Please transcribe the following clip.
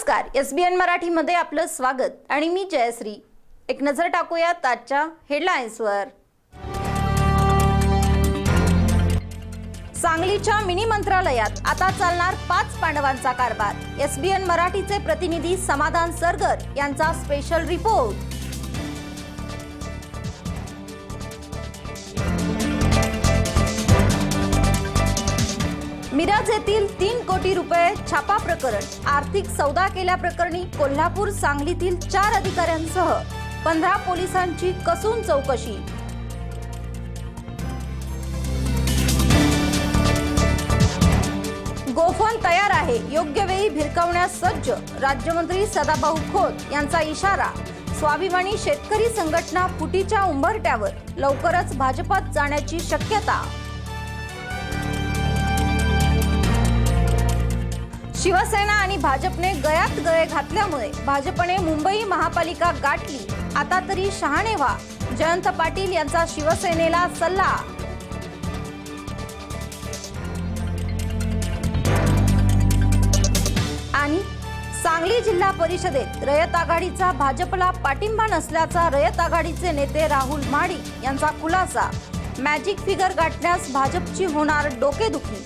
नमस्कार, SBN मराठीमध्ये आपलं स्वागत आणि मी जयश्री। एक नजर टाकूया आजच्या हेडलाईन्सवर। सांगलीच्या मिनी मंत्रालयात आता चालणार 5 पांडवांचा कारभार। SBN मराठीचे प्रतिनिधी समाधान सरगर यांचा स्पेशल रिपोर्ट। मिरज येथील 3 कोटी रुपये छापा प्रकरण, आर्थिक सौदा केल्याप्रकरणी कोल्हापूर सांगलीतील 4 अधिकाऱ्यांसह 15 पोलिसांची कसून चौकशी। गोफन तयार आहे, योग्य वेळी भिरकावण्यास सज्ज। राज्यमंत्री सदाभाऊ खोत यांचा इशारा। स्वाभिमानी शेतकरी संघटना फुटीच्या उंबरठ्यावर, लवकरच भाजपात जाण्याची शक्यता। शिवसेना आणि भाजपने गळ्यात गळे घातल्यामुळे भाजपने मुंबई महापालिका गाठली। आता तरी शहाणे व्हा, जयंत पाटील यांचा शिवसेनेला सल्ला। आणि सांगली जिल्हा परिषदेत रयत आघाडीचा भाजपला पाठिंबा नसल्याचा रयत आघाडीचे नेते राहुल महाडिक यांचा खुलासा। मॅजिक फिगर गाठण्यास भाजपची होणार डोकेदुखी।